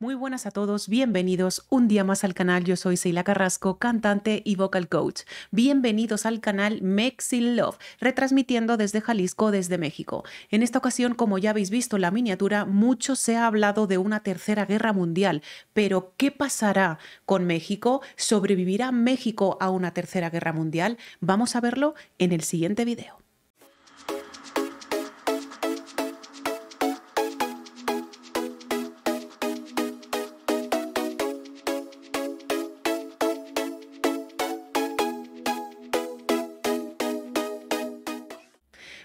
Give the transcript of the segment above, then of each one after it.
Muy buenas a todos, bienvenidos un día más al canal. Yo soy Seila Carrasco, cantante y vocal coach. Bienvenidos al canal Mexil Love, retransmitiendo desde Jalisco, desde México. En esta ocasión, como ya habéis visto en la miniatura, mucho se ha hablado de una tercera guerra mundial. Pero, ¿qué pasará con México? ¿Sobrevivirá México a una tercera guerra mundial? Vamos a verlo en el siguiente video.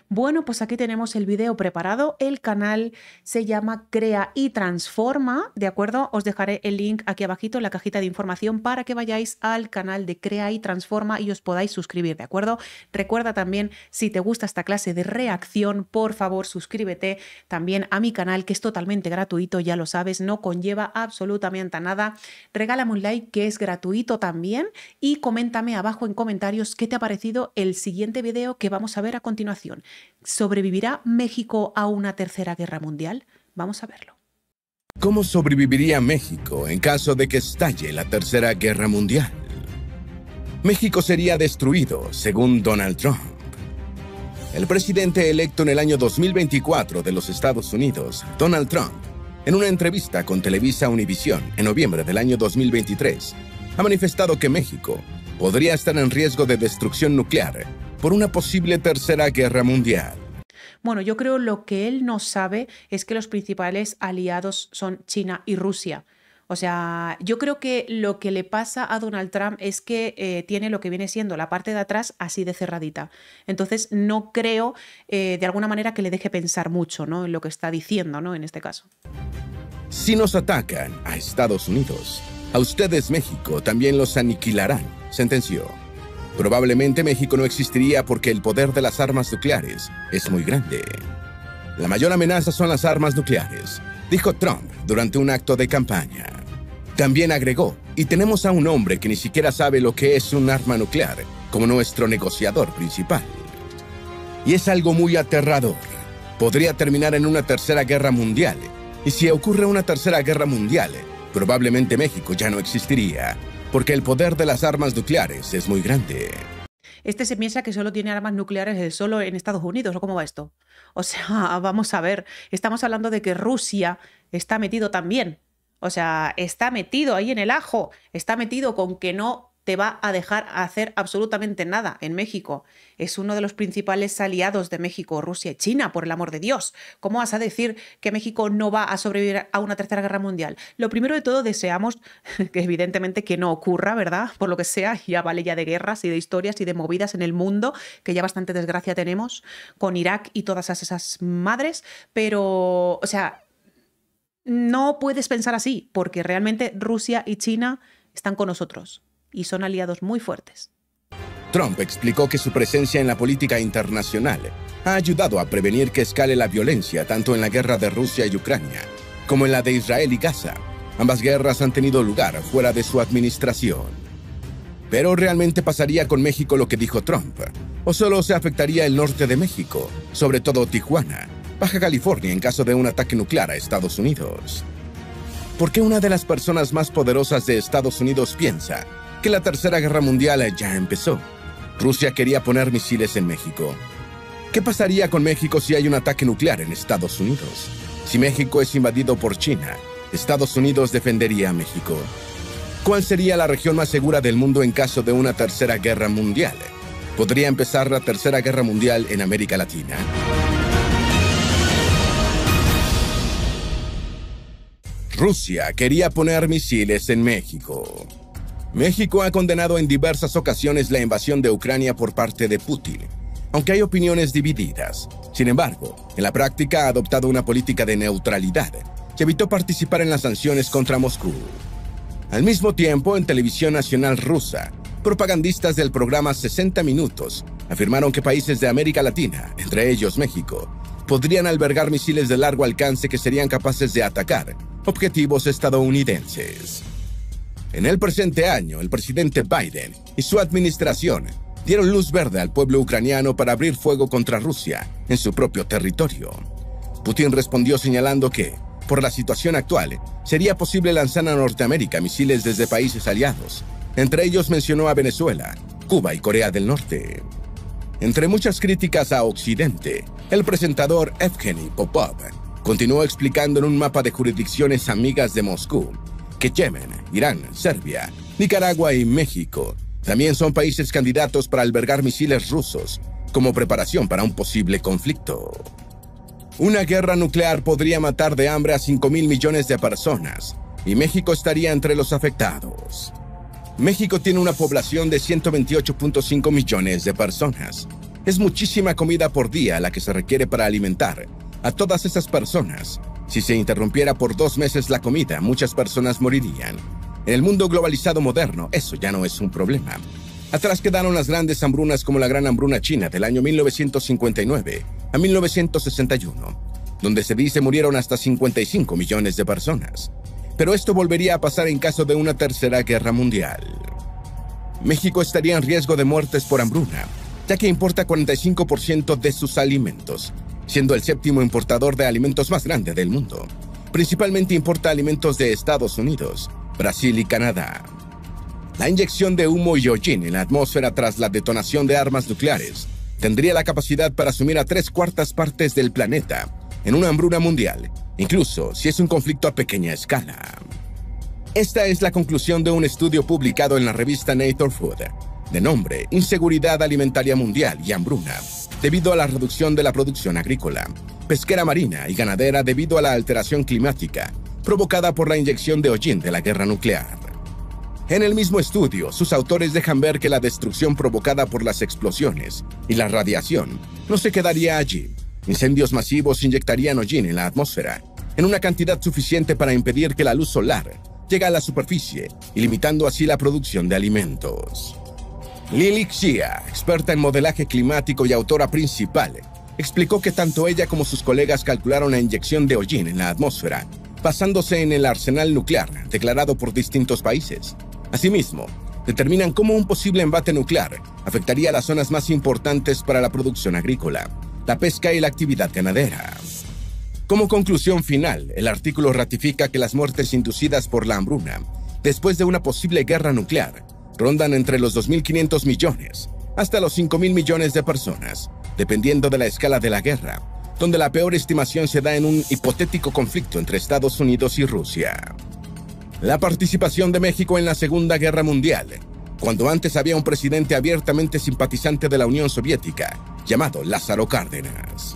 Bueno, pues aquí tenemos el video preparado. El canal se llama Crea y Transforma, ¿de acuerdo? Os dejaré el link aquí abajito en la cajita de información para que vayáis al canal de Crea y Transforma y os podáis suscribir, ¿de acuerdo? Recuerda también, si te gusta esta clase de reacción, por favor, suscríbete también a mi canal, que es totalmente gratuito, ya lo sabes, no conlleva absolutamente nada. Regálame un like, que es gratuito también, y coméntame abajo en comentarios qué te ha parecido el siguiente video que vamos a ver a continuación. ¿Sobrevivirá México a una tercera guerra mundial? Vamos a verlo. ¿Cómo sobreviviría México en caso de que estalle la tercera guerra mundial? México sería destruido, según Donald Trump. El presidente electo en el año 2024 de los Estados Unidos, Donald Trump, en una entrevista con Televisa Univisión en noviembre del año 2023, ha manifestado que México podría estar en riesgo de destrucción nuclear por una posible tercera guerra mundial. Bueno, yo creo lo que él no sabe es que los principales aliados son China y Rusia. O sea, yo creo que lo que le pasa a Donald Trump es que tiene lo que viene siendo la parte de atrás así de cerradita. Entonces, no creo de alguna manera que le deje pensar mucho, ¿no?, en lo que está diciendo, ¿no?, en este caso. Si nos atacan a Estados Unidos, a ustedes, México, también los aniquilarán, sentenció. Probablemente México no existiría porque el poder de las armas nucleares es muy grande. La mayor amenaza son las armas nucleares, dijo Trump durante un acto de campaña. También agregó, y tenemos a un hombre que ni siquiera sabe lo que es un arma nuclear como nuestro negociador principal. Y es algo muy aterrador. Podría terminar en una tercera guerra mundial. Y si ocurre una tercera guerra mundial, probablemente México ya no existiría, porque el poder de las armas nucleares es muy grande. Este se piensa que solo tiene armas nucleares solo en Estados Unidos, ¿o cómo va esto? O sea, vamos a ver, estamos hablando de que Rusia está metido también. O sea, está metido ahí en el ajo, está metido con que no te va a dejar hacer absolutamente nada en México. Es uno de los principales aliados de México, Rusia y China, por el amor de Dios. ¿Cómo vas a decir que México no va a sobrevivir a una tercera guerra mundial? Lo primero de todo, deseamos que evidentemente que no ocurra, ¿verdad? Por lo que sea, ya vale ya de guerras y de historias y de movidas en el mundo, que ya bastante desgracia tenemos con Irak y todas esas madres, pero, o sea, no puedes pensar así, porque realmente Rusia y China están con nosotros y son aliados muy fuertes. Trump explicó que su presencia en la política internacional ha ayudado a prevenir que escale la violencia tanto en la guerra de Rusia y Ucrania como en la de Israel y Gaza. Ambas guerras han tenido lugar fuera de su administración. ¿Pero realmente pasaría con México lo que dijo Trump? ¿O solo se afectaría el norte de México, sobre todo Tijuana, Baja California, en caso de un ataque nuclear a Estados Unidos? ¿Por qué una de las personas más poderosas de Estados Unidos piensa que la tercera guerra mundial ya empezó? Rusia quería poner misiles en México. ¿Qué pasaría con México si hay un ataque nuclear en Estados Unidos? Si México es invadido por China, Estados Unidos defendería a México. ¿Cuál sería la región más segura del mundo en caso de una tercera guerra mundial? ¿Podría empezar la tercera guerra mundial en América Latina? Rusia quería poner misiles en México. México ha condenado en diversas ocasiones la invasión de Ucrania por parte de Putin, aunque hay opiniones divididas. Sin embargo, en la práctica ha adoptado una política de neutralidad que evitó participar en las sanciones contra Moscú. Al mismo tiempo, en televisión nacional rusa, propagandistas del programa 60 Minutos afirmaron que países de América Latina, entre ellos México, podrían albergar misiles de largo alcance que serían capaces de atacar objetivos estadounidenses. En el presente año, el presidente Biden y su administración dieron luz verde al pueblo ucraniano para abrir fuego contra Rusia en su propio territorio. Putin respondió señalando que Por la situación actual, sería posible lanzar a Norteamérica misiles desde países aliados. Entre ellos mencionó a Venezuela, Cuba y Corea del Norte. Entre muchas críticas a Occidente, el presentador Evgeny Popov continuó explicando en un mapa de jurisdicciones amigas de Moscú que Yemen, Irán, Serbia, Nicaragua y México también son países candidatos para albergar misiles rusos como preparación para un posible conflicto. Una guerra nuclear podría matar de hambre a 5.000 millones de personas y México estaría entre los afectados. México tiene una población de 128.5 millones de personas. Es muchísima comida por día la que se requiere para alimentar a todas esas personas. Si se interrumpiera por 2 meses la comida, muchas personas morirían. En el mundo globalizado moderno, eso ya no es un problema. Atrás quedaron las grandes hambrunas como la Gran Hambruna China del año 1959 a 1961, donde se dice murieron hasta 55 millones de personas. Pero esto volvería a pasar en caso de una tercera guerra mundial. México estaría en riesgo de muertes por hambruna, ya que importa 45% de sus alimentos, siendo el 7º importador de alimentos más grande del mundo. Principalmente importa alimentos de Estados Unidos, Brasil y Canadá. La inyección de humo y hollín en la atmósfera tras la detonación de armas nucleares tendría la capacidad para sumir a 3/4 partes del planeta en una hambruna mundial, incluso si es un conflicto a pequeña escala. Esta es la conclusión de un estudio publicado en la revista Nature Food, de nombre Inseguridad Alimentaria Mundial y Hambruna, debido a la reducción de la producción agrícola, pesquera marina y ganadera debido a la alteración climática provocada por la inyección de hollín de la guerra nuclear. En el mismo estudio, sus autores dejan ver que la destrucción provocada por las explosiones y la radiación no se quedaría allí. Incendios masivos inyectarían hollín en la atmósfera, en una cantidad suficiente para impedir que la luz solar llegue a la superficie y limitando así la producción de alimentos. Lily Xia, experta en modelaje climático y autora principal, explicó que tanto ella como sus colegas calcularon la inyección de hollín en la atmósfera, basándose en el arsenal nuclear declarado por distintos países. Asimismo, determinan cómo un posible embate nuclear afectaría a las zonas más importantes para la producción agrícola, la pesca y la actividad ganadera. Como conclusión final, el artículo ratifica que las muertes inducidas por la hambruna, después de una posible guerra nuclear, rondan entre los 2.500 millones hasta los 5.000 millones de personas, dependiendo de la escala de la guerra, donde la peor estimación se da en un hipotético conflicto entre Estados Unidos y Rusia. La participación de México en la Segunda Guerra Mundial, cuando antes había un presidente abiertamente simpatizante de la Unión Soviética, llamado Lázaro Cárdenas.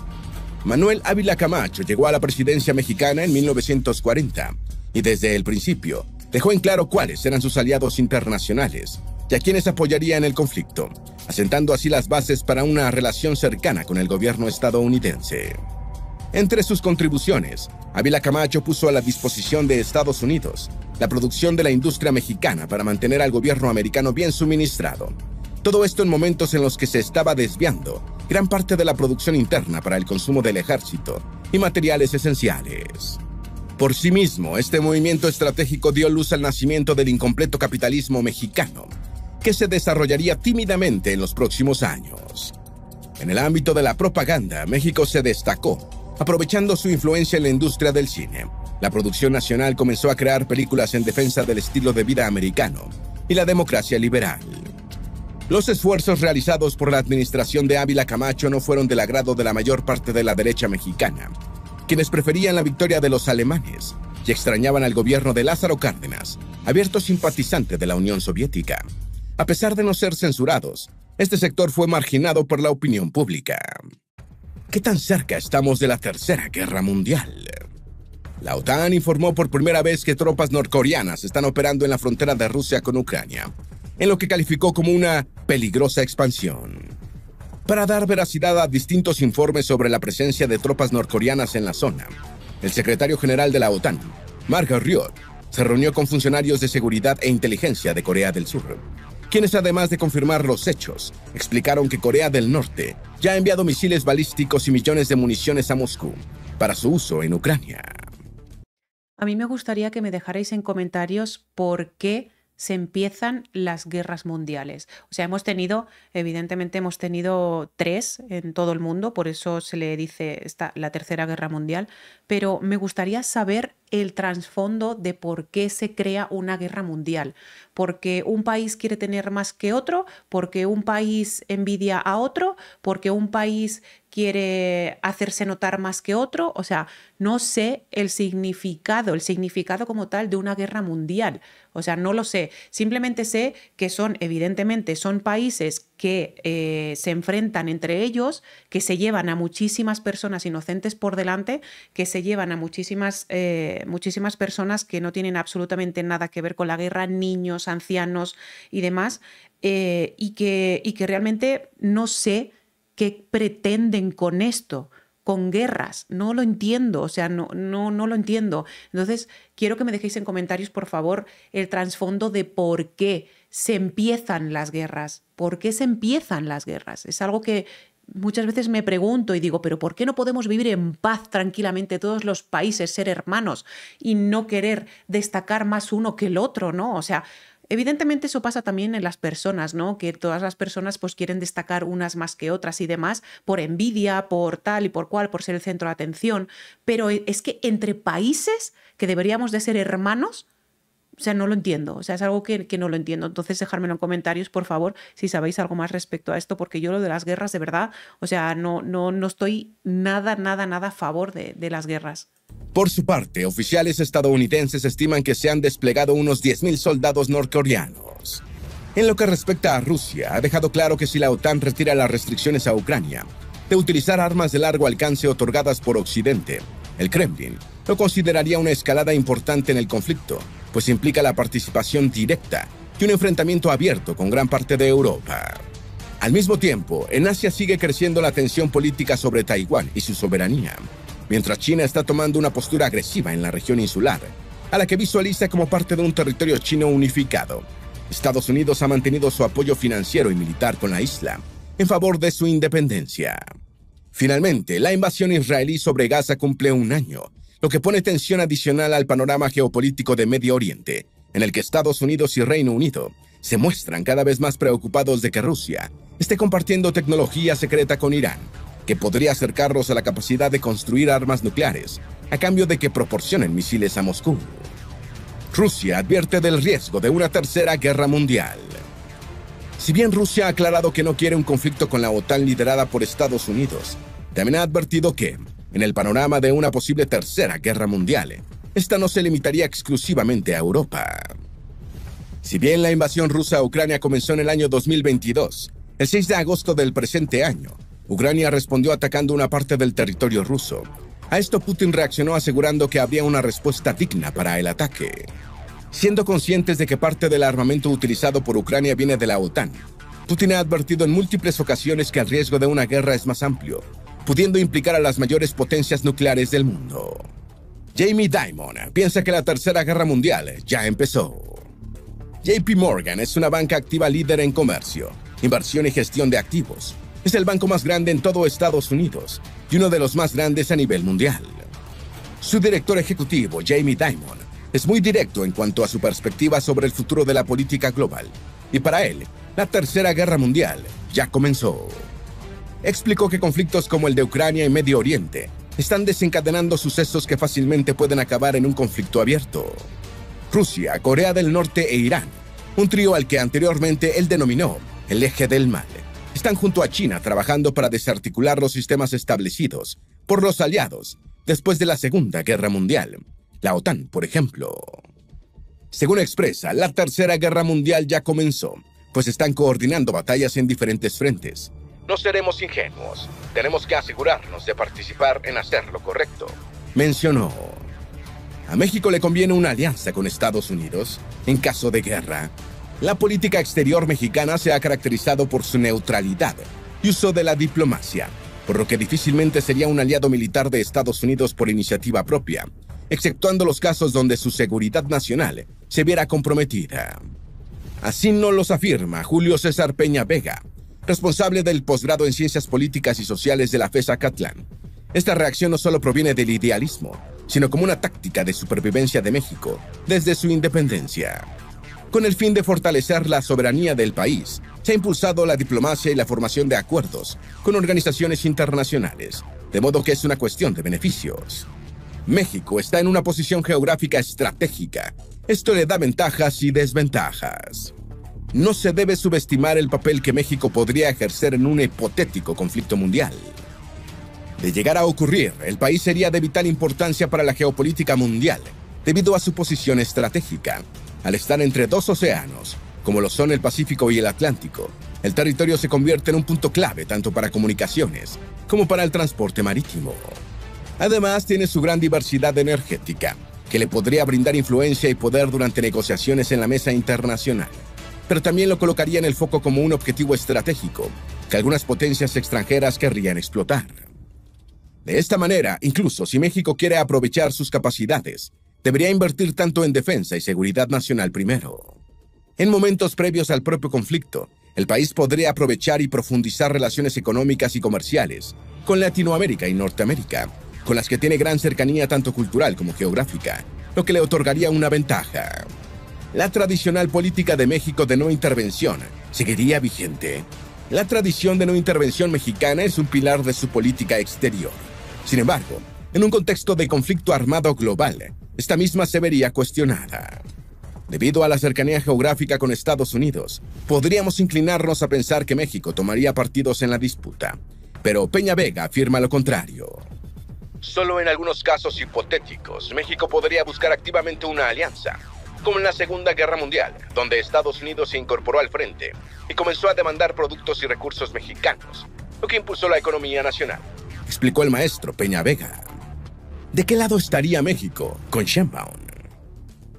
Manuel Ávila Camacho llegó a la presidencia mexicana en 1940 y desde el principio dejó en claro cuáles eran sus aliados internacionales y a quienes apoyaría en el conflicto, asentando así las bases para una relación cercana con el gobierno estadounidense. Entre sus contribuciones, Ávila Camacho puso a la disposición de Estados Unidos la producción de la industria mexicana para mantener al gobierno americano bien suministrado. Todo esto en momentos en los que se estaba desviando gran parte de la producción interna para el consumo del ejército y materiales esenciales. Por sí mismo, este movimiento estratégico dio luz al nacimiento del incompleto capitalismo mexicano, que se desarrollaría tímidamente en los próximos años. En el ámbito de la propaganda, México se destacó, aprovechando su influencia en la industria del cine. La producción nacional comenzó a crear películas en defensa del estilo de vida americano y la democracia liberal. Los esfuerzos realizados por la administración de Ávila Camacho no fueron del agrado de la mayor parte de la derecha mexicana, quienes preferían la victoria de los alemanes y extrañaban al gobierno de Lázaro Cárdenas, abierto simpatizante de la Unión Soviética. A pesar de no ser censurados, este sector fue marginado por la opinión pública. ¿Qué tan cerca estamos de la Tercera Guerra Mundial? La OTAN informó por primera vez que tropas norcoreanas están operando en la frontera de Rusia con Ucrania, en lo que calificó como una peligrosa expansión. Para dar veracidad a distintos informes sobre la presencia de tropas norcoreanas en la zona, el secretario general de la OTAN, Mark Rutte, se reunió con funcionarios de seguridad e inteligencia de Corea del Sur, quienes además de confirmar los hechos, explicaron que Corea del Norte ya ha enviado misiles balísticos y millones de municiones a Moscú para su uso en Ucrania. A mí me gustaría que me dejarais en comentarios por qué se empiezan las guerras mundiales. O sea, evidentemente hemos tenido 3 en todo el mundo, por eso se le dice la Tercera Guerra Mundial, pero me gustaría saber el trasfondo de por qué se crea una guerra mundial. Porque un país quiere tener más que otro, porque un país envidia a otro, porque un país quiere hacerse notar más que otro. O sea, no sé el significado como tal de una guerra mundial. O sea, no lo sé. Simplemente sé que evidentemente son países que se enfrentan entre ellos, que se llevan a muchísimas personas inocentes por delante, que se llevan a muchísimas personas que no tienen absolutamente nada que ver con la guerra, niños, ancianos y demás, y que realmente no sé qué pretenden con esto, con guerras. No lo entiendo, o sea, no lo entiendo. Entonces, quiero que me dejéis en comentarios, por favor, el trasfondo de por qué se empiezan las guerras. ¿Por qué se empiezan las guerras? Es algo que muchas veces me pregunto y digo, pero ¿por qué no podemos vivir en paz tranquilamente todos los países, ser hermanos y no querer destacar más uno que el otro, ¿no? O sea, evidentemente eso pasa también en las personas, ¿no? Que todas las personas pues quieren destacar unas más que otras y demás por envidia, por tal y por cual, por ser el centro de atención. Pero es que entre países que deberíamos de ser hermanos, o sea, no lo entiendo. O sea, es algo que no lo entiendo. Entonces, dejármelo en comentarios, por favor, si sabéis algo más respecto a esto, porque yo lo de las guerras, de verdad, o sea, no estoy nada a favor de las guerras. Por su parte, oficiales estadounidenses estiman que se han desplegado unos 10.000 soldados norcoreanos. En lo que respecta a Rusia, ha dejado claro que si la OTAN retira las restricciones a Ucrania de utilizar armas de largo alcance otorgadas por Occidente, el Kremlin lo consideraría una escalada importante en el conflicto, pues implica la participación directa y un enfrentamiento abierto con gran parte de Europa. Al mismo tiempo, en Asia sigue creciendo la tensión política sobre Taiwán y su soberanía, mientras China está tomando una postura agresiva en la región insular, a la que visualiza como parte de un territorio chino unificado. Estados Unidos ha mantenido su apoyo financiero y militar con la isla, en favor de su independencia. Finalmente, la invasión israelí sobre Gaza cumple un año, lo que pone tensión adicional al panorama geopolítico de Medio Oriente, en el que Estados Unidos y Reino Unido se muestran cada vez más preocupados de que Rusia esté compartiendo tecnología secreta con Irán, que podría acercarlos a la capacidad de construir armas nucleares, a cambio de que proporcionen misiles a Moscú. Rusia advierte del riesgo de una tercera guerra mundial. Si bien Rusia ha aclarado que no quiere un conflicto con la OTAN liderada por Estados Unidos, también ha advertido que, en el panorama de una posible tercera guerra mundial, esta no se limitaría exclusivamente a Europa. Si bien la invasión rusa a Ucrania comenzó en el año 2022, el 6 de agosto del presente año, Ucrania respondió atacando una parte del territorio ruso. A esto Putin reaccionó asegurando que habría una respuesta digna para el ataque. Siendo conscientes de que parte del armamento utilizado por Ucrania viene de la OTAN, Putin ha advertido en múltiples ocasiones que el riesgo de una guerra es más amplio, pudiendo implicar a las mayores potencias nucleares del mundo. Jamie Dimon piensa que la Tercera Guerra Mundial ya empezó. JP Morgan es una banca activa líder en comercio, inversión y gestión de activos. Es el banco más grande en todo Estados Unidos y uno de los más grandes a nivel mundial. Su director ejecutivo, Jamie Dimon, es muy directo en cuanto a su perspectiva sobre el futuro de la política global, y para él, la Tercera Guerra Mundial ya comenzó. Explicó que conflictos como el de Ucrania y Medio Oriente están desencadenando sucesos que fácilmente pueden acabar en un conflicto abierto. Rusia, Corea del Norte e Irán, un trío al que anteriormente él denominó el eje del mal, están junto a China trabajando para desarticular los sistemas establecidos por los aliados después de la Segunda Guerra Mundial, la OTAN, por ejemplo. Según expresa, la Tercera Guerra Mundial ya comenzó, pues están coordinando batallas en diferentes frentes. No seremos ingenuos, tenemos que asegurarnos de participar en hacer lo correcto, mencionó. A México le conviene una alianza con Estados Unidos en caso de guerra. La política exterior mexicana se ha caracterizado por su neutralidad y uso de la diplomacia, por lo que difícilmente sería un aliado militar de Estados Unidos por iniciativa propia, exceptuando los casos donde su seguridad nacional se viera comprometida. Así nos los afirma Julio César Peña Vega, responsable del posgrado en Ciencias Políticas y Sociales de la FES Acatlán. Esta reacción no solo proviene del idealismo, sino como una táctica de supervivencia de México desde su independencia. Con el fin de fortalecer la soberanía del país, se ha impulsado la diplomacia y la formación de acuerdos con organizaciones internacionales, de modo que es una cuestión de beneficios. México está en una posición geográfica estratégica. Esto le da ventajas y desventajas. No se debe subestimar el papel que México podría ejercer en un hipotético conflicto mundial. De llegar a ocurrir, el país sería de vital importancia para la geopolítica mundial, debido a su posición estratégica. Al estar entre dos océanos, como lo son el Pacífico y el Atlántico, el territorio se convierte en un punto clave tanto para comunicaciones como para el transporte marítimo. Además, tiene su gran diversidad energética, que le podría brindar influencia y poder durante negociaciones en la mesa internacional, pero también lo colocaría en el foco como un objetivo estratégico que algunas potencias extranjeras querrían explotar. De esta manera, incluso si México quiere aprovechar sus capacidades, debería invertir tanto en defensa y seguridad nacional primero. En momentos previos al propio conflicto, el país podría aprovechar y profundizar relaciones económicas y comerciales con Latinoamérica y Norteamérica, con las que tiene gran cercanía tanto cultural como geográfica, lo que le otorgaría una ventaja. La tradicional política de México de no intervención seguiría vigente. La tradición de no intervención mexicana es un pilar de su política exterior. Sin embargo, en un contexto de conflicto armado global, esta misma se vería cuestionada. Debido a la cercanía geográfica con Estados Unidos, podríamos inclinarnos a pensar que México tomaría partidos en la disputa, pero Peña Vega afirma lo contrario. Solo en algunos casos hipotéticos, México podría buscar activamente una alianza, como en la Segunda Guerra Mundial, donde Estados Unidos se incorporó al frente y comenzó a demandar productos y recursos mexicanos, lo que impulsó la economía nacional, explicó el maestro Peña Vega. ¿De qué lado estaría México con Sheinbaum?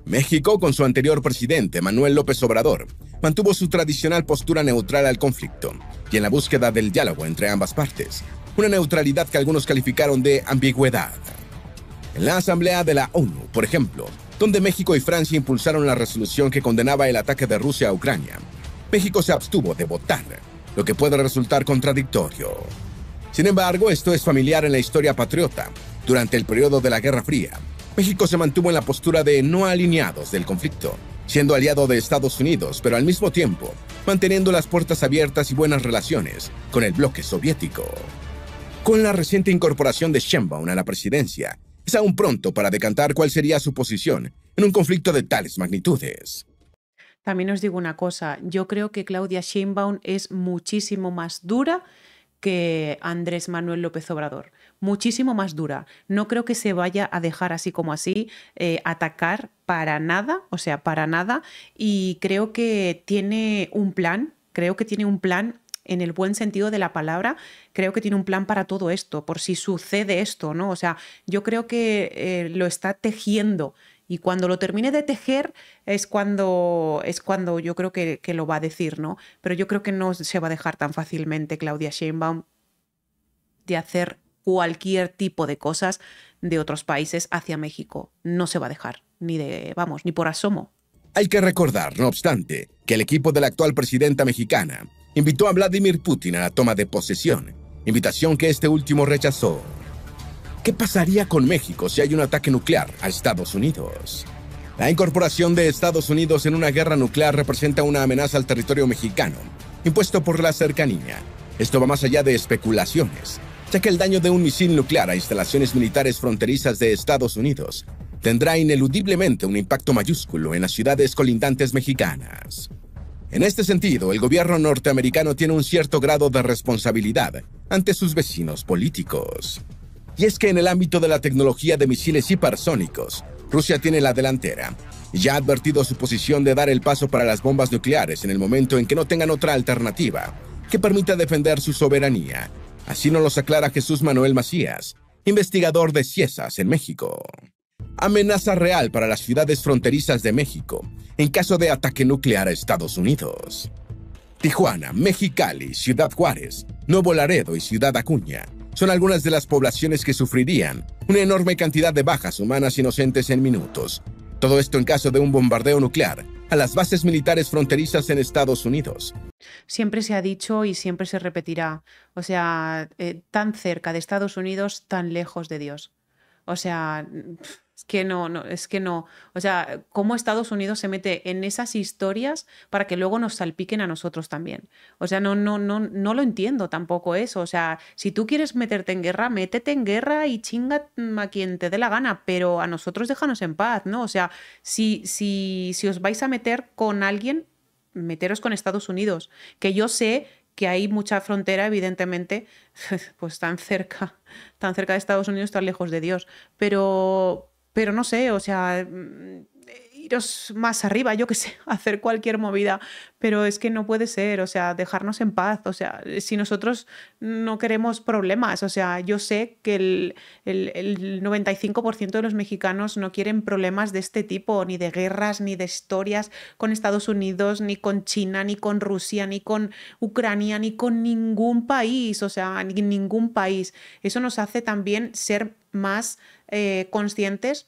México, con su anterior presidente, Manuel López Obrador, mantuvo su tradicional postura neutral al conflicto y en la búsqueda del diálogo entre ambas partes, una neutralidad que algunos calificaron de ambigüedad. En la Asamblea de la ONU, por ejemplo, donde México y Francia impulsaron la resolución que condenaba el ataque de Rusia a Ucrania, México se abstuvo de votar, lo que puede resultar contradictorio. Sin embargo, esto es familiar en la historia patriota. Durante el periodo de la Guerra Fría, México se mantuvo en la postura de no alineados del conflicto, siendo aliado de Estados Unidos, pero al mismo tiempo manteniendo las puertas abiertas y buenas relaciones con el bloque soviético. Con la reciente incorporación de Sheinbaum a la presidencia, es aún pronto para decantar cuál sería su posición en un conflicto de tales magnitudes. También os digo una cosa, yo creo que Claudia Sheinbaum es muchísimo más dura que Andrés Manuel López Obrador, muchísimo más dura. No creo que se vaya a dejar así como así atacar para nada, o sea, para nada, y creo que tiene un plan, en el buen sentido de la palabra, creo que tiene un plan para todo esto, por si sucede esto, ¿no? O sea, yo creo que lo está tejiendo y cuando lo termine de tejer es cuando yo creo que lo va a decir, ¿no? Pero yo creo que no se va a dejar tan fácilmente Claudia Sheinbaum de hacer cualquier tipo de cosas de otros países hacia México. No se va a dejar, ni por asomo. Hay que recordar, no obstante, que el equipo de la actual presidenta mexicana invitó a Vladimir Putin a la toma de posesión, invitación que este último rechazó. ¿Qué pasaría con México si hay un ataque nuclear a Estados Unidos? La incorporación de Estados Unidos en una guerra nuclear representa una amenaza al territorio mexicano, impuesto por la cercanía. Esto va más allá de especulaciones, ya que el daño de un misil nuclear a instalaciones militares fronterizas de Estados Unidos tendrá ineludiblemente un impacto mayúsculo en las ciudades colindantes mexicanas. En este sentido, el gobierno norteamericano tiene un cierto grado de responsabilidad ante sus vecinos políticos. Y es que en el ámbito de la tecnología de misiles hipersónicos, Rusia tiene la delantera y ya ha advertido su posición de dar el paso para las bombas nucleares en el momento en que no tengan otra alternativa que permita defender su soberanía. Así nos lo aclara Jesús Manuel Macías, investigador de CIESAS en México. Amenaza real para las ciudades fronterizas de México en caso de ataque nuclear a Estados Unidos. Tijuana, Mexicali, Ciudad Juárez, Nuevo Laredo y Ciudad Acuña son algunas de las poblaciones que sufrirían una enorme cantidad de bajas humanas inocentes en minutos. Todo esto en caso de un bombardeo nuclear a las bases militares fronterizas en Estados Unidos. Siempre se ha dicho y siempre se repetirá, o sea, tan cerca de Estados Unidos, tan lejos de Dios. O sea, Es que no, no, es que no. O sea, cómo Estados Unidos se mete en esas historias para que luego nos salpiquen a nosotros también. O sea, no lo entiendo tampoco eso. O sea, si tú quieres meterte en guerra, métete en guerra y chinga a quien te dé la gana, pero a nosotros déjanos en paz, ¿no? O sea, si os vais a meter con alguien, meteros con Estados Unidos, que yo sé que hay mucha frontera, evidentemente, pues tan cerca de Estados Unidos, tan lejos de Dios. Pero no sé, o sea, iros más arriba, yo qué sé, hacer cualquier movida, pero es que no puede ser, o sea, dejarnos en paz, o sea, si nosotros no queremos problemas, o sea, yo sé que el 95% de los mexicanos no quieren problemas de este tipo, ni de guerras, ni de historias con Estados Unidos, ni con China, ni con Rusia, ni con Ucrania, ni con ningún país, o sea, ni ningún país. Eso nos hace también ser más conscientes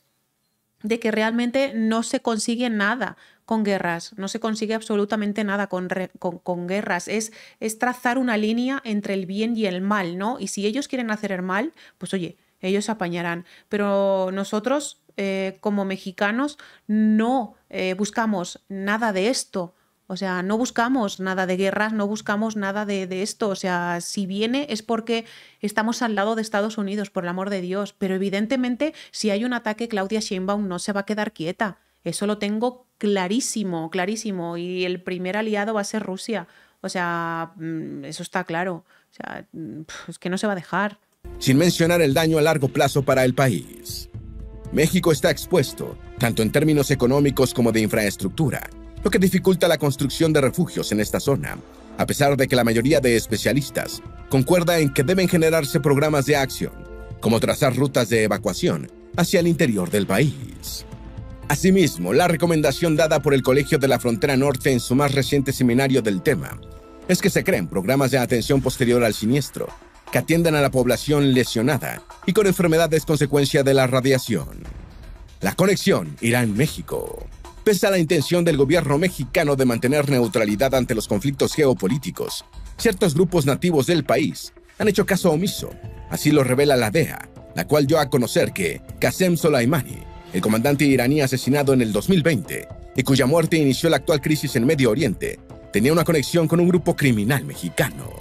de que realmente no se consigue nada con guerras, no se consigue absolutamente nada con guerras, es trazar una línea entre el bien y el mal, ¿no? Y si ellos quieren hacer el mal, pues oye, ellos se apañarán, pero nosotros como mexicanos no buscamos nada de esto. O sea, no buscamos nada de guerras, no buscamos nada de esto. O sea, si viene es porque estamos al lado de Estados Unidos, por el amor de Dios. Pero evidentemente, si hay un ataque, Claudia Sheinbaum no se va a quedar quieta. Eso lo tengo clarísimo, clarísimo. Y el primer aliado va a ser Rusia. O sea, eso está claro. O sea, es que no se va a dejar. Sin mencionar el daño a largo plazo para el país. México está expuesto, tanto en términos económicos como de infraestructura, lo que dificulta la construcción de refugios en esta zona, a pesar de que la mayoría de especialistas concuerda en que deben generarse programas de acción, como trazar rutas de evacuación hacia el interior del país. Asimismo, la recomendación dada por el Colegio de la Frontera Norte en su más reciente seminario del tema es que se creen programas de atención posterior al siniestro que atiendan a la población lesionada y con enfermedades consecuencia de la radiación. La conexión Irán-México. Pese a la intención del gobierno mexicano de mantener neutralidad ante los conflictos geopolíticos, ciertos grupos nativos del país han hecho caso omiso. Así lo revela la DEA, la cual dio a conocer que Qasem Soleimani, el comandante iraní asesinado en el 2020 y cuya muerte inició la actual crisis en Medio Oriente, tenía una conexión con un grupo criminal mexicano.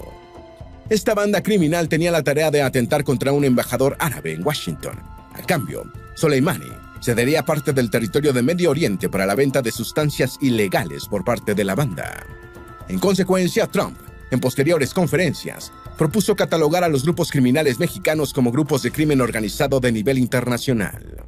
Esta banda criminal tenía la tarea de atentar contra un embajador árabe en Washington. A cambio, Soleimani cedería parte del territorio de Medio Oriente para la venta de sustancias ilegales por parte de la banda. En consecuencia, Trump, en posteriores conferencias, propuso catalogar a los grupos criminales mexicanos como grupos de crimen organizado de nivel internacional.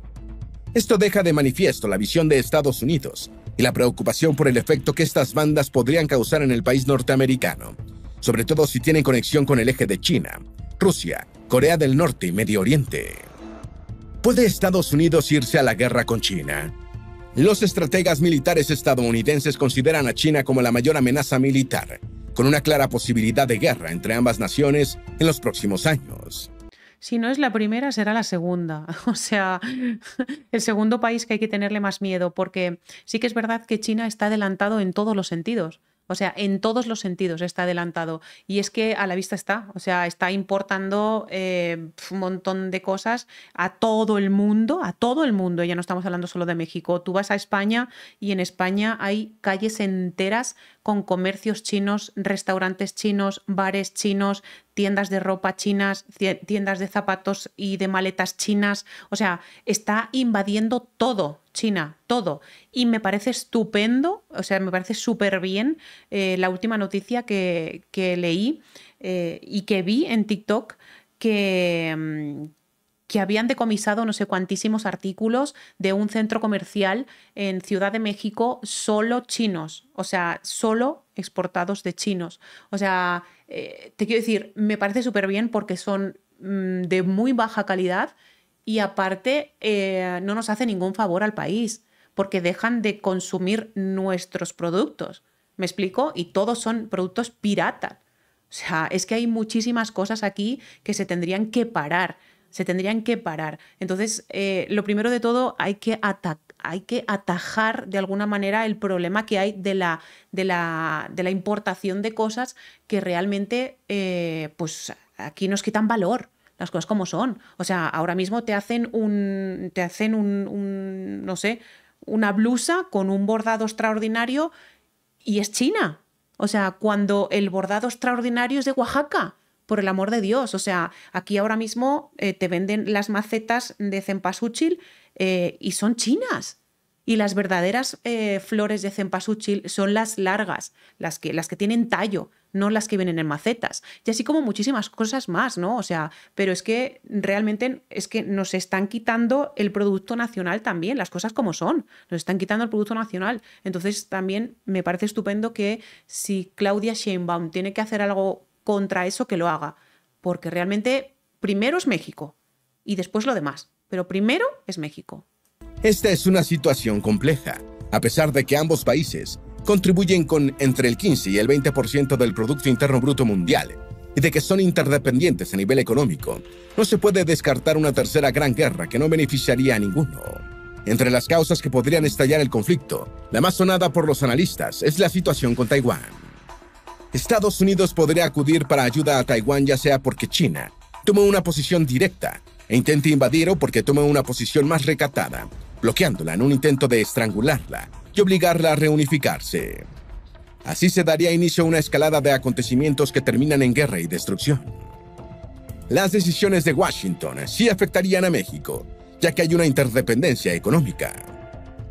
Esto deja de manifiesto la visión de Estados Unidos y la preocupación por el efecto que estas bandas podrían causar en el país norteamericano, sobre todo si tienen conexión con el eje de China, Rusia, Corea del Norte y Medio Oriente. ¿Puede Estados Unidos irse a la guerra con China? Los estrategas militares estadounidenses consideran a China como la mayor amenaza militar, con una clara posibilidad de guerra entre ambas naciones en los próximos años. Si no es la primera, será la segunda. O sea, el segundo país que hay que tenerle más miedo, porque sí que es verdad que China está adelantado en todos los sentidos. O sea, en todos los sentidos está adelantado. Y es que a la vista está. O sea, está importando un montón de cosas a todo el mundo, a todo el mundo. Ya no estamos hablando solo de México. Tú vas a España y en España hay calles enteras con comercios chinos, restaurantes chinos, bares chinos, tiendas de ropa chinas, tiendas de zapatos y de maletas chinas. O sea, está invadiendo todo. China, todo. Y me parece estupendo, o sea, me parece súper bien la última noticia que leí y que vi en TikTok que habían decomisado no sé cuantísimos artículos de un centro comercial en Ciudad de México solo chinos, o sea, solo exportados de chinos. O sea, te quiero decir, me parece súper bien porque son de muy baja calidad. Y aparte, no nos hace ningún favor al país, porque dejan de consumir nuestros productos. ¿Me explico? Y todos son productos piratas. O sea, es que hay muchísimas cosas aquí que se tendrían que parar. Se tendrían que parar. Entonces, lo primero de todo, hay que atajar de alguna manera el problema que hay de la importación de cosas que realmente, pues aquí nos quitan valor. las cosas como son. O sea, ahora mismo te hacen no sé, una blusa con un bordado extraordinario y es China. O sea, cuando el bordado extraordinario es de Oaxaca, por el amor de Dios. O sea, aquí ahora mismo te venden las macetas de cempasúchil y son chinas. Y las verdaderas flores de cempasúchil son las largas, las que tienen tallo, no las que vienen en macetas. Y así como muchísimas cosas más, ¿no? O sea, pero es que realmente es que nos están quitando el producto nacional también, las cosas como son. Nos están quitando el producto nacional. Entonces también me parece estupendo que si Claudia Sheinbaum tiene que hacer algo contra eso, que lo haga. Porque realmente primero es México y después lo demás. Pero primero es México. Esta es una situación compleja, a pesar de que ambos países contribuyen con entre el 15 y el 20% del Producto Interno Bruto Mundial y de que son interdependientes a nivel económico. No se puede descartar una tercera gran guerra que no beneficiaría a ninguno. Entre las causas que podrían estallar el conflicto, la más sonada por los analistas es la situación con Taiwán. Estados Unidos podría acudir para ayuda a Taiwán ya sea porque China tome una posición directa e intente invadir o porque tome una posición más recatada, bloqueándola en un intento de estrangularla y obligarla a reunificarse. Así se daría inicio a una escalada de acontecimientos que terminan en guerra y destrucción. Las decisiones de Washington sí afectarían a México, ya que hay una interdependencia económica.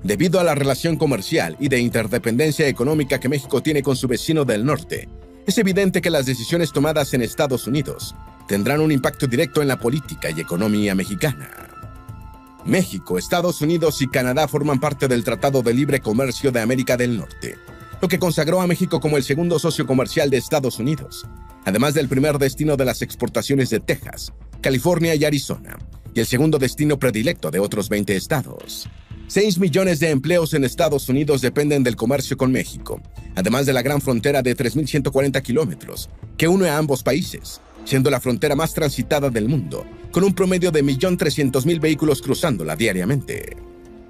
Debido a la relación comercial y de interdependencia económica que México tiene con su vecino del norte, es evidente que las decisiones tomadas en Estados Unidos tendrán un impacto directo en la política y economía mexicana. México, Estados Unidos y Canadá forman parte del Tratado de Libre Comercio de América del Norte, lo que consagró a México como el segundo socio comercial de Estados Unidos, además del primer destino de las exportaciones de Texas, California y Arizona, y el segundo destino predilecto de otros 20 estados. 6 millones de empleos en Estados Unidos dependen del comercio con México, además de la gran frontera de 3.140 kilómetros que une a ambos países, siendo la frontera más transitada del mundo, con un promedio de 1.300.000 vehículos cruzándola diariamente.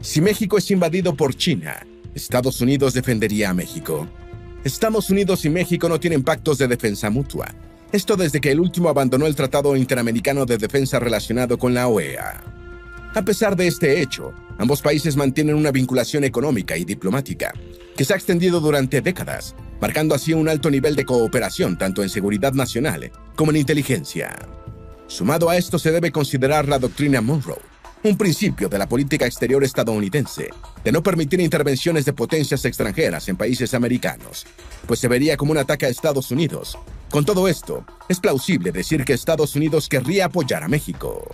Si México es invadido por China, Estados Unidos defendería a México. Estados Unidos y México no tienen pactos de defensa mutua. Esto desde que el último abandonó el Tratado Interamericano de Defensa relacionado con la OEA. A pesar de este hecho, ambos países mantienen una vinculación económica y diplomática que se ha extendido durante décadas, marcando así un alto nivel de cooperación tanto en seguridad nacional como en inteligencia. Sumado a esto se debe considerar la doctrina Monroe, un principio de la política exterior estadounidense de no permitir intervenciones de potencias extranjeras en países americanos, pues se vería como un ataque a Estados Unidos. Con todo esto, es plausible decir que Estados Unidos querría apoyar a México.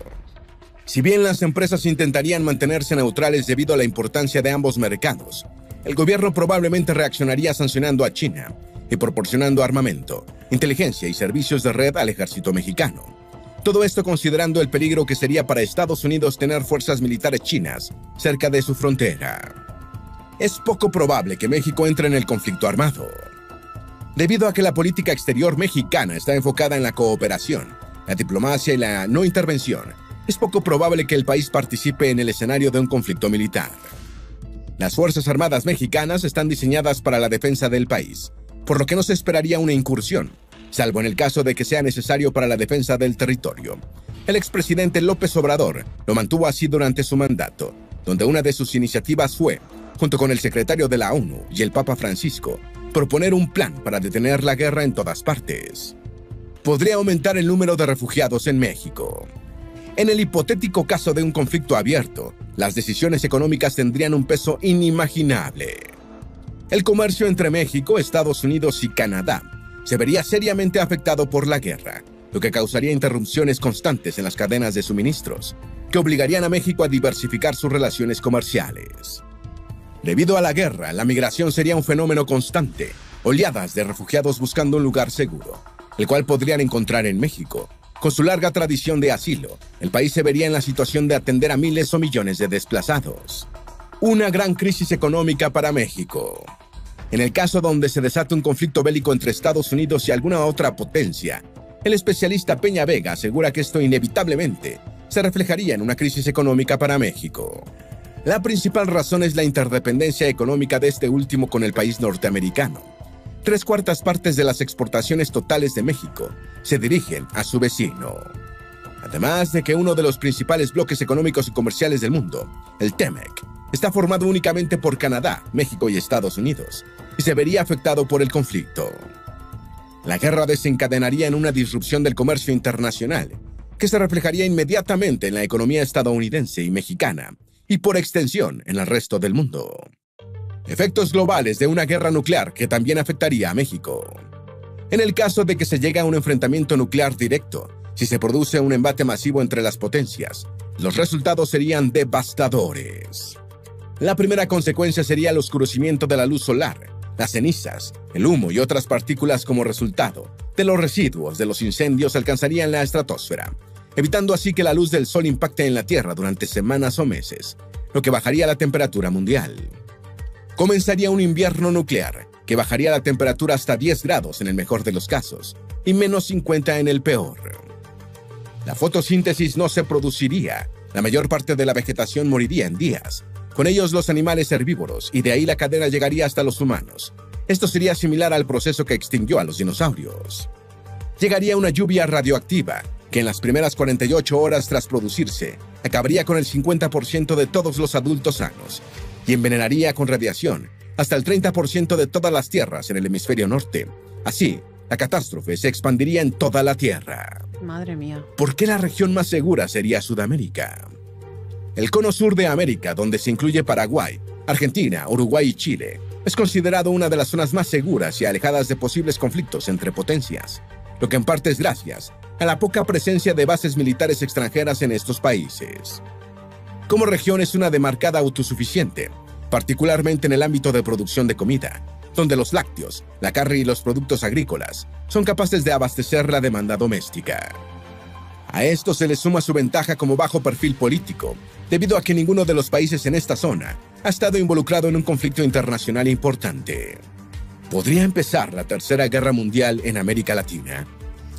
Si bien las empresas intentarían mantenerse neutrales debido a la importancia de ambos mercados, el gobierno probablemente reaccionaría sancionando a China y proporcionando armamento, inteligencia y servicios de red al ejército mexicano. Todo esto considerando el peligro que sería para Estados Unidos tener fuerzas militares chinas cerca de su frontera. Es poco probable que México entre en el conflicto armado. Debido a que la política exterior mexicana está enfocada en la cooperación, la diplomacia y la no intervención, es poco probable que el país participe en el escenario de un conflicto militar. Las Fuerzas Armadas mexicanas están diseñadas para la defensa del país, por lo que no se esperaría una incursión, salvo en el caso de que sea necesario para la defensa del territorio. El expresidente López Obrador lo mantuvo así durante su mandato, donde una de sus iniciativas fue, junto con el secretario de la ONU y el Papa Francisco, proponer un plan para detener la guerra en todas partes. Podría aumentar el número de refugiados en México. En el hipotético caso de un conflicto abierto, las decisiones económicas tendrían un peso inimaginable. El comercio entre México, Estados Unidos y Canadá se vería seriamente afectado por la guerra, lo que causaría interrupciones constantes en las cadenas de suministros, que obligarían a México a diversificar sus relaciones comerciales. Debido a la guerra, la migración sería un fenómeno constante, oleadas de refugiados buscando un lugar seguro, el cual podrían encontrar en México. Con su larga tradición de asilo, el país se vería en la situación de atender a miles o millones de desplazados. Una gran crisis económica para México. En el caso donde se desate un conflicto bélico entre Estados Unidos y alguna otra potencia, el especialista Peña Vega asegura que esto inevitablemente se reflejaría en una crisis económica para México. La principal razón es la interdependencia económica de este último con el país norteamericano. 3/4 partes de las exportaciones totales de México se dirigen a su vecino. Además de que uno de los principales bloques económicos y comerciales del mundo, el TEMEC, está formado únicamente por Canadá, México y Estados Unidos, y se vería afectado por el conflicto. La guerra desencadenaría en una disrupción del comercio internacional, que se reflejaría inmediatamente en la economía estadounidense y mexicana, y por extensión en el resto del mundo. Efectos globales de una guerra nuclear que también afectaría a México. En el caso de que se llegue a un enfrentamiento nuclear directo, si se produce un embate masivo entre las potencias, los resultados serían devastadores. La primera consecuencia sería el oscurecimiento de la luz solar, las cenizas, el humo y otras partículas como resultado de los residuos de los incendios alcanzarían la estratosfera, evitando así que la luz del sol impacte en la Tierra durante semanas o meses, lo que bajaría la temperatura mundial. Comenzaría un invierno nuclear, que bajaría la temperatura hasta 10 grados en el mejor de los casos, y menos 50 en el peor. La fotosíntesis no se produciría, la mayor parte de la vegetación moriría en días, con ellos los animales herbívoros, y de ahí la cadena llegaría hasta los humanos. Esto sería similar al proceso que extinguió a los dinosaurios. Llegaría una lluvia radioactiva, que en las primeras 48 horas tras producirse, acabaría con el 50% de todos los adultos sanos, y envenenaría con radiación hasta el 30% de todas las tierras en el hemisferio norte. Así, la catástrofe se expandiría en toda la Tierra. Madre mía. ¿Por qué la región más segura sería Sudamérica? El cono sur de América, donde se incluye Paraguay, Argentina, Uruguay y Chile, es considerado una de las zonas más seguras y alejadas de posibles conflictos entre potencias, lo que en parte es gracias a la poca presencia de bases militares extranjeras en estos países. Como región es una demarcada autosuficiente, particularmente en el ámbito de producción de comida, donde los lácteos, la carne y los productos agrícolas son capaces de abastecer la demanda doméstica. A esto se le suma su ventaja como bajo perfil político, debido a que ninguno de los países en esta zona ha estado involucrado en un conflicto internacional importante. ¿Podría empezar la Tercera Guerra Mundial en América Latina?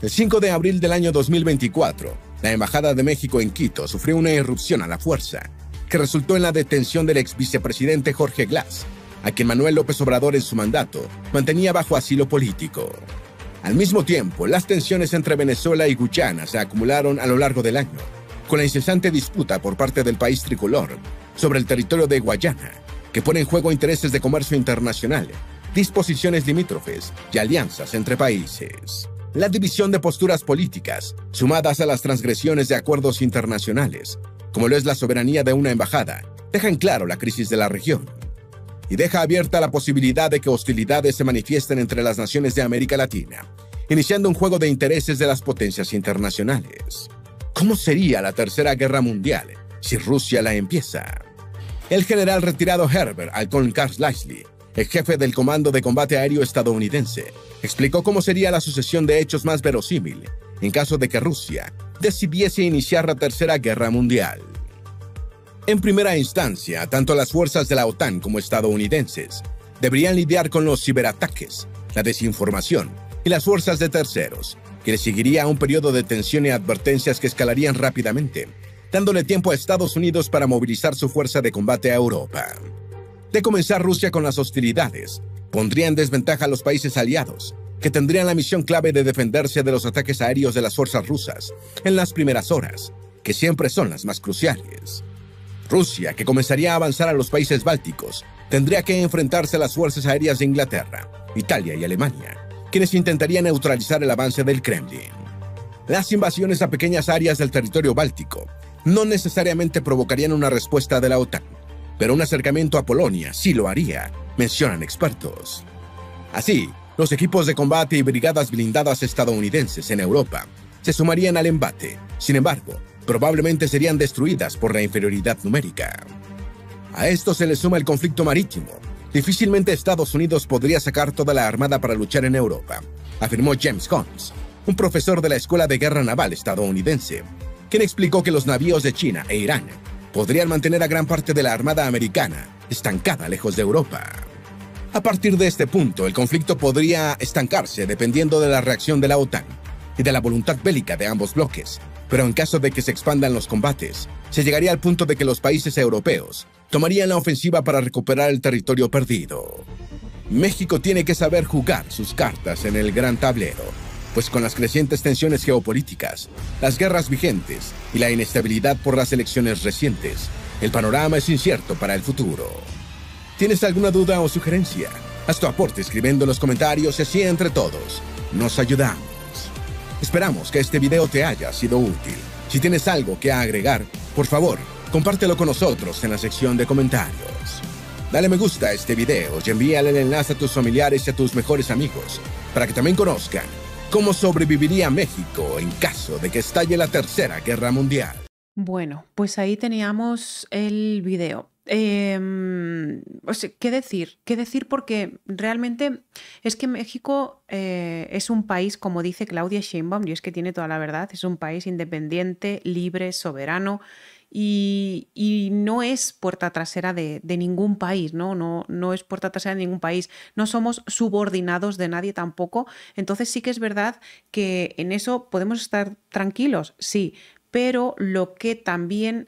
El 5 de abril del año 2024, la Embajada de México en Quito sufrió una irrupción a la fuerza, que resultó en la detención del ex vicepresidente Jorge Glass, a quien Manuel López Obrador en su mandato mantenía bajo asilo político. Al mismo tiempo, las tensiones entre Venezuela y Guyana se acumularon a lo largo del año, con la incesante disputa por parte del país tricolor sobre el territorio de Guayana, que pone en juego intereses de comercio internacional, disposiciones limítrofes y alianzas entre países. La división de posturas políticas, sumadas a las transgresiones de acuerdos internacionales, como lo es la soberanía de una embajada, dejan claro la crisis de la región y deja abierta la posibilidad de que hostilidades se manifiesten entre las naciones de América Latina, iniciando un juego de intereses de las potencias internacionales. ¿Cómo sería la Tercera Guerra Mundial si Rusia la empieza? El general retirado Herbert Alcón Karlslie, el jefe del Comando de Combate Aéreo estadounidense, explicó cómo sería la sucesión de hechos más verosímil en caso de que Rusia decidiese iniciar la Tercera Guerra Mundial. En primera instancia, tanto las fuerzas de la OTAN como estadounidenses deberían lidiar con los ciberataques, la desinformación y las fuerzas de terceros, que le seguiría a un periodo de tensión y advertencias que escalarían rápidamente, dándole tiempo a Estados Unidos para movilizar su fuerza de combate a Europa. De comenzar Rusia con las hostilidades, pondría en desventaja a los países aliados, que tendrían la misión clave de defenderse de los ataques aéreos de las fuerzas rusas en las primeras horas, que siempre son las más cruciales. Rusia, que comenzaría a avanzar a los países bálticos, tendría que enfrentarse a las fuerzas aéreas de Inglaterra, Italia y Alemania, quienes intentarían neutralizar el avance del Kremlin. Las invasiones a pequeñas áreas del territorio báltico no necesariamente provocarían una respuesta de la OTAN, pero un acercamiento a Polonia sí lo haría, mencionan expertos. Así, los equipos de combate y brigadas blindadas estadounidenses en Europa se sumarían al embate. Sin embargo, probablemente serían destruidas por la inferioridad numérica. A esto se le suma el conflicto marítimo. Difícilmente Estados Unidos podría sacar toda la armada para luchar en Europa, afirmó James Holmes, un profesor de la Escuela de Guerra Naval estadounidense, quien explicó que los navíos de China e Irán podrían mantener a gran parte de la armada americana estancada lejos de Europa. A partir de este punto, el conflicto podría estancarse dependiendo de la reacción de la OTAN y de la voluntad bélica de ambos bloques, pero en caso de que se expandan los combates, se llegaría al punto de que los países europeos tomarían la ofensiva para recuperar el territorio perdido. México tiene que saber jugar sus cartas en el gran tablero, pues con las crecientes tensiones geopolíticas, las guerras vigentes y la inestabilidad por las elecciones recientes, el panorama es incierto para el futuro. ¿Tienes alguna duda o sugerencia? Haz tu aporte escribiendo en los comentarios y así entre todos nos ayudamos. Esperamos que este video te haya sido útil. Si tienes algo que agregar, por favor, compártelo con nosotros en la sección de comentarios. Dale me gusta a este video y envíale el enlace a tus familiares y a tus mejores amigos para que también conozcan cómo sobreviviría México en caso de que estalle la Tercera Guerra Mundial. Bueno, pues ahí teníamos el video. O sea, ¿qué decir? ¿Qué decir? Porque realmente es que México es un país, como dice Claudia Sheinbaum, y es que tiene toda la verdad, es un país independiente, libre, soberano, y no es puerta trasera de ningún país, ¿no? No es puerta trasera de ningún país. No somos subordinados de nadie tampoco. Entonces sí que es verdad que en eso podemos estar tranquilos, sí. Pero lo que también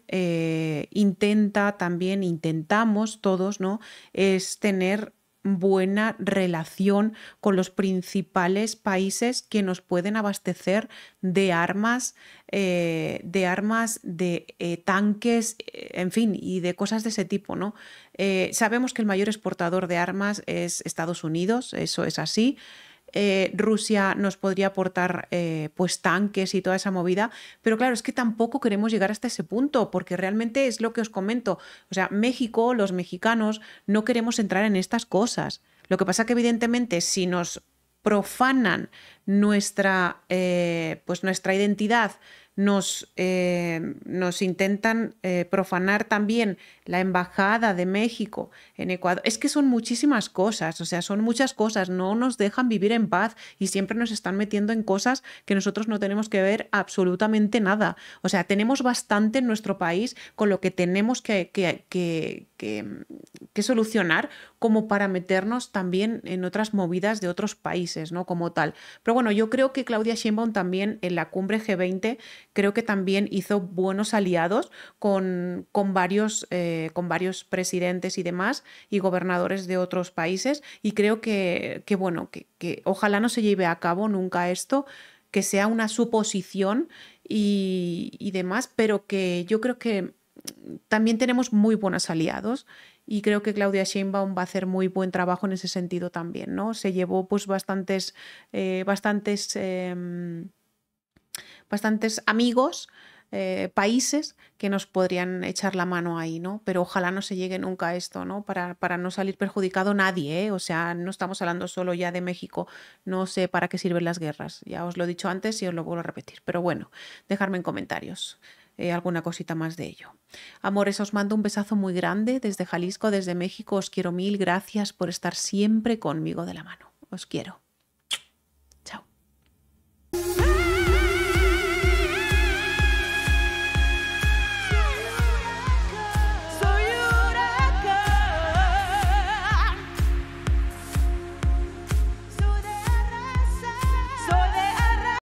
intentamos todos, ¿no? Es tener buena relación con los principales países que nos pueden abastecer de armas, tanques, en fin, y de cosas de ese tipo, ¿no? Sabemos que el mayor exportador de armas es Estados Unidos, eso es así. Rusia nos podría aportar pues tanques y toda esa movida, pero claro, es que tampoco queremos llegar hasta ese punto, porque realmente es lo que os comento, o sea, México, los mexicanos, no queremos entrar en estas cosas. Lo que pasa que evidentemente si nos profanan pues nuestra identidad, nos intentan profanar también la Embajada de México en Ecuador. Es que son muchísimas cosas, o sea, son muchas cosas, no nos dejan vivir en paz y siempre nos están metiendo en cosas que nosotros no tenemos que ver absolutamente nada. O sea, tenemos bastante en nuestro país con lo que tenemos que solucionar como para meternos también en otras movidas de otros países, ¿no? Como tal. Pero bueno, yo creo que Claudia Sheinbaum también en la cumbre G20 creo que también hizo buenos aliados con varios presidentes y demás y gobernadores de otros países y creo que ojalá no se lleve a cabo nunca esto, que sea una suposición y demás, pero que yo creo que también tenemos muy buenos aliados y creo que Claudia Sheinbaum va a hacer muy buen trabajo en ese sentido también, ¿no? Se llevó pues bastantes amigos, países que nos podrían echar la mano ahí, ¿no? Pero ojalá no se llegue nunca a esto, ¿no? Para no salir perjudicado nadie, ¿eh? O sea, no estamos hablando solo ya de México, no sé para qué sirven las guerras, ya os lo he dicho antes y os lo vuelvo a repetir, pero bueno, dejadme en comentarios alguna cosita más de ello. Amores, os mando un besazo muy grande desde Jalisco, desde México, os quiero mil, gracias por estar siempre conmigo de la mano, os quiero. Chao.